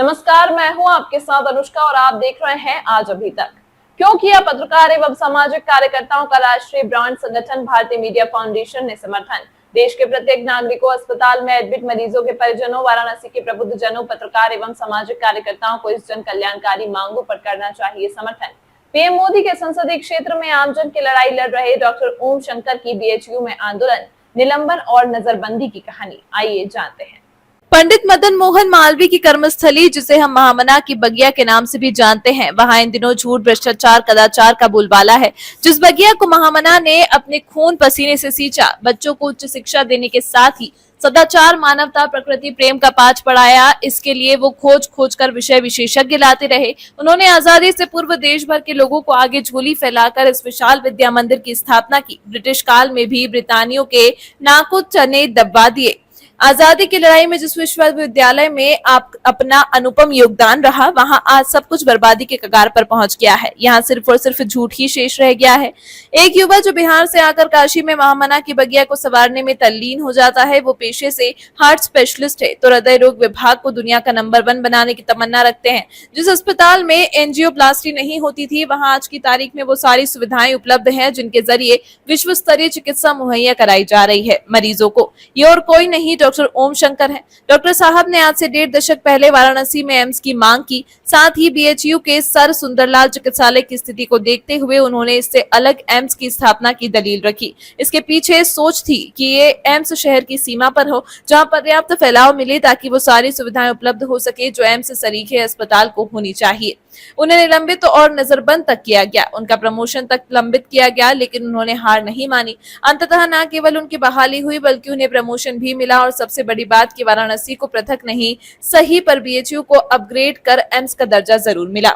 नमस्कार, मैं हूं आपके साथ अनुष्का और आप देख रहे हैं आज अभी तक। क्यों किया पत्रकार एवं सामाजिक कार्यकर्ताओं का राष्ट्रीय ब्रांड संगठन भारतीय मीडिया फाउंडेशन ने समर्थन। देश के प्रत्येक नागरिकों, अस्पताल में एडमिट मरीजों के परिजनों, वाराणसी के प्रबुद्ध जनों, पत्रकार एवं सामाजिक कार्यकर्ताओं को इस जन कल्याणकारी मांगों पर करना चाहिए समर्थन। पीएम मोदी के संसदीय क्षेत्र में आमजन की लड़ाई लड़ रहे डॉक्टर ओम शंकर की बीएचयू में आंदोलन, निलंबन और नजरबंदी की कहानी, आइए जानते हैं। पंडित मदन मोहन मालवीय की कर्मस्थली, जिसे हम महामना की बगिया के नाम से भी जानते हैं, वहां इन दिनों झूठ, भ्रष्टाचार, कदाचार का बोलबाला है। जिस बगिया को महामना ने अपने खून पसीने से सींचा, बच्चों को उच्च शिक्षा देने के साथ ही सदाचार, मानवता, प्रकृति प्रेम का पाठ पढ़ाया, इसके लिए वो खोज खोज कर विषय विशेषज्ञ लाते रहे। उन्होंने आजादी से पूर्व देश भर के लोगों को आगे झोली फैलाकर इस विशाल विद्या मंदिर की स्थापना की। ब्रिटिश काल में भी ब्रितानियों के नाकों चने दबा दिए। आजादी की लड़ाई में जिस विश्वविद्यालय में आप अपना अनुपम योगदान रहा, वहां आज सब कुछ बर्बादी के कगार पर पहुंच गया है। यहाँ सिर्फ और सिर्फ झूठ ही शेष रह गया है। एक युवा जो बिहार से आकर काशी में महामना की बगिया को संवारने में तल्लीन हो जाता है, वो पेशे से हार्ट स्पेशलिस्ट है, तो हृदय रोग विभाग को दुनिया का नंबर 1 बनाने की तमन्ना रखते हैं। जिस अस्पताल में एंजियोप्लास्टी नहीं होती थी, वहां आज की तारीख में वो सारी सुविधाएं उपलब्ध है जिनके जरिए विश्व स्तरीय चिकित्सा मुहैया कराई जा रही है मरीजों को। ये और कोई नहीं, डॉक्टर ओम शंकर है। डॉक्टर साहब ने आज से 1.5 दशक पहले वाराणसी में एम्स की मांग की। साथ ही बीएचयू के सर सुंदरलाल चिकित्सालय की स्थिति को देखते हुए उन्होंने इससे अलग एम्स की स्थापना की दलील रखी। इसके पीछे सोच थी कि ये एम्स शहर की सीमा पर हो, जहां पर्याप्त फैलाव मिले ताकि वो सारी सुविधाएं उपलब्ध हो सके जो एम्स से सरीखे अस्पताल को होनी चाहिए। उन्हें निलंबित और नजरबंद तक किया गया, उनका प्रमोशन तक लंबित किया गया, लेकिन उन्होंने हार नहीं मानी। अंततः न केवल उनकी बहाली हुई बल्कि उन्हें प्रमोशन भी मिला और सबसे बड़ी बात कि वाराणसी को पृथक नहीं, सही पर बीएचयू को अपग्रेड कर एम्स का दर्जा जरूर मिला।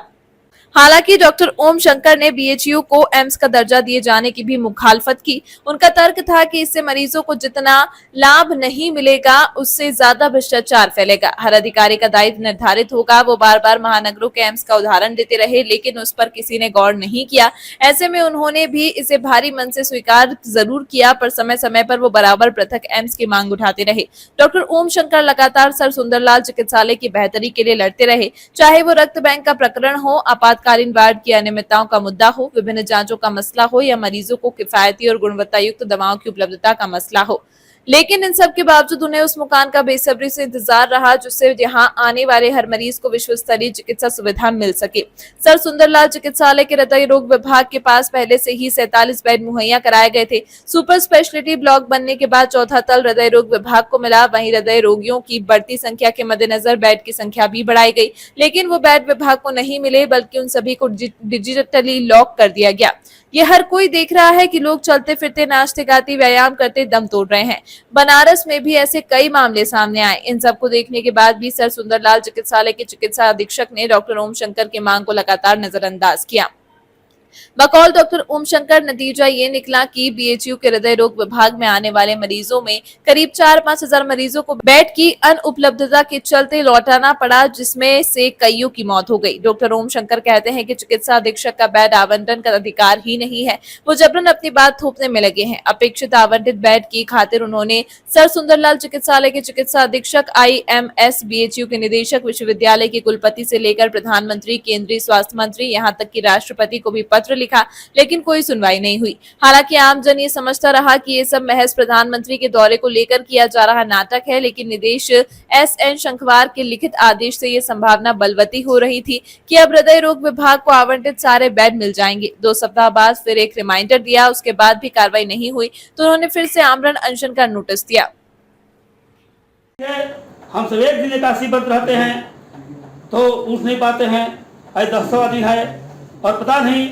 हालांकि डॉक्टर ओम शंकर ने बीएचयू को एम्स का दर्जा दिए जाने की भी मुखालफत की। उनका तर्क था कि इससे मरीजों को जितना लाभ नहीं मिलेगा, उससे ज्यादा भ्रष्टाचार फैलेगा। हर अधिकारी का दायित्व निर्धारित होगा। वो बार बार महानगरों के एम्स का उदाहरण देते रहे, लेकिन उस पर किसी ने गौर नहीं किया। ऐसे में उन्होंने भी इसे भारी मन से स्वीकार जरूर किया, पर समय समय पर वो बराबर पृथक एम्स की मांग उठाते रहे। डॉक्टर ओम शंकर लगातार सर सुंदरलाल चिकित्सालय की बेहतरी के लिए लड़ते रहे, चाहे वो रक्त बैंक का प्रकरण हो, आपातकालीन वार्ड की अनियमितताओं का मुद्दा हो, विभिन्न जांचों का मसला हो या मरीजों को किफायती और गुणवत्ता युक्त दवाओं की उपलब्धता का मसला हो। लेकिन इन सब के बावजूद उन्हें उस मुकाम का बेसब्री से इंतजार रहा जिससे यहाँ आने वाले हर मरीज को विश्व स्तरीय चिकित्सा सुविधा मिल सके। सर सुंदरलाल चिकित्सालय के हृदय रोग विभाग के पास पहले से ही 47 बेड मुहैया कराए गए थे। सुपर स्पेशलिटी ब्लॉक बनने के बाद चौथा तल हृदय रोग विभाग को मिला। वहीं हृदय रोगियों की बढ़ती संख्या के मद्देनजर बेड की संख्या भी बढ़ाई गई, लेकिन वो बेड विभाग को नहीं मिले, बल्कि उन सभी को डिजिटली लॉक कर दिया गया। ये हर कोई देख रहा है कि लोग चलते फिरते, नाचते गाते, व्यायाम करते दम तोड़ रहे हैं। बनारस में भी ऐसे कई मामले सामने आए। इन सबको देखने के बाद भी सर सुंदरलाल चिकित्सालय के चिकित्सा अधीक्षक ने डॉक्टर ओम शंकर की मांग को लगातार नजरअंदाज किया। बकौल डॉक्टर ओम शंकर, नतीजा ये निकला कि बीएचयू के हृदय रोग विभाग में आने वाले मरीजों में करीब 4-5 हजार मरीजों को बेड की अनुपलब्धता के चलते लौटाना पड़ा, जिसमें से कईयों की मौत हो गई। डॉक्टर ओम शंकर कहते हैं कि चिकित्सा अधीक्षक का बेड आवंटन का अधिकार ही नहीं है, वो जबरन अपनी बात थोपने में लगे हैं। अपेक्षित आवंटित बेड की खातिर उन्होंने सर सुंदरलाल चिकित्सालय के चिकित्सा अधीक्षक, IMS, बीएचयू के निदेशक, विश्वविद्यालय के कुलपति से लेकर प्रधानमंत्री, केंद्रीय स्वास्थ्य मंत्री, यहाँ तक कि राष्ट्रपति को भी पत्र लिखा, लेकिन कोई सुनवाई नहीं हुई। हालांकि आमजन ये समझता रहा कि ये सब महज प्रधानमंत्री के दौरे को लेकर किया जा रहा नाटक है, लेकिन निदेशक SN शंखवार के लिखित आदेश से ये संभावना बलवती हो रही थी कि अब हृदय रोग विभाग को आवंटित सारे बेड मिल जाएंगे। 2 सप्ताह बाद फिर एक रिमाइंडर दिया, उसके बाद भी कार्रवाई नहीं हुई तो उन्होंने फिर से आमरण अनशन का नोटिस दिया। हम सब एक दिन एकादशी व्रत रहते हैं तो उठ नहीं पाते हैं, आज 10वां दिन है और पता नहीं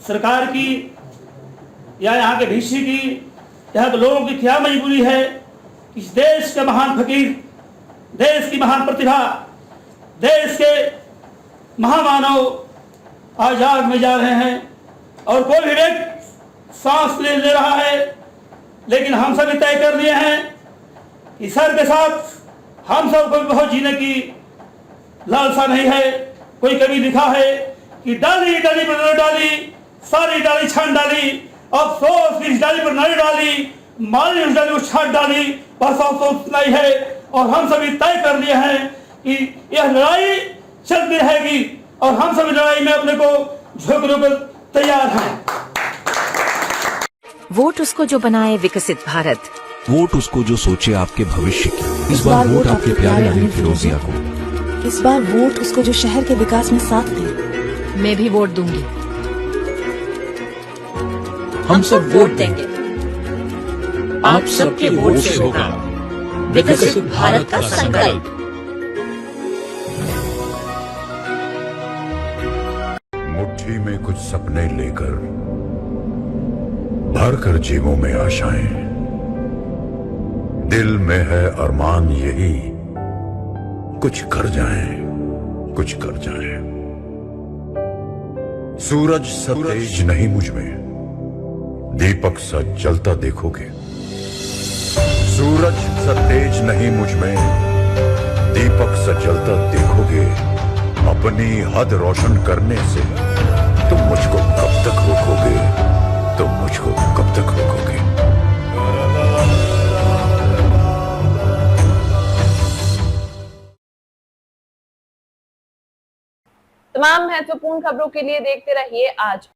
सरकार की या यहाँ के डीसी की, यहाँ के लोगों की क्या मजबूरी है। इस देश के महान फकीर, देश की महान प्रतिभा, देश के महामानव आजाद में जा रहे हैं और कोई भी व्यक्ति सांस ले रहा है, लेकिन हम सभी तय कर लिए हैं कि सर के साथ हम सब को बहुत जीने की लालसा नहीं है। कोई कवि लिखा है कि डाली डाली पर न डाली, सारी डाली छान डाली, अफसोस इस डाली पर नहीं डाली, माली उस डाली को छान डाली, बस अफसोस नहीं है। और हम सभी तय कर लिए हैं कि यह लड़ाई चलती रहेगी और हम सब लड़ाई में अपने को झोंकने को तैयार हैं। वोट उसको जो बनाए विकसित भारत। वोट उसको जो सोचे आपके भविष्य की। इस बार वोट आपके प्यारे अनिल फिरोजिया को। इस बार वोट उसको जो शहर के विकास में साथ दे। मैं भी वोट दूंगी। हम सब वोट देंगे। आप सबके वोट से होगा विकसित भारत का संकल्प। मुट्ठी में कुछ सपने लेकर भर कर जेबों में आशाएं, दिल में है अरमान यही कुछ कर जाएं, कुछ कर जाएं। सूरज सा तेज नहीं मुझ में, दीपक सा जलता देखोगे। सूरज सा तेज नहीं मुझ में, दीपक सा जलता देखोगे। अपनी हद रोशन करने से तुम मुझको कब तक रोकोगे, तुम मुझको कब तक रोकोगे। तमाम महत्वपूर्ण खबरों के लिए देखते रहिए आज।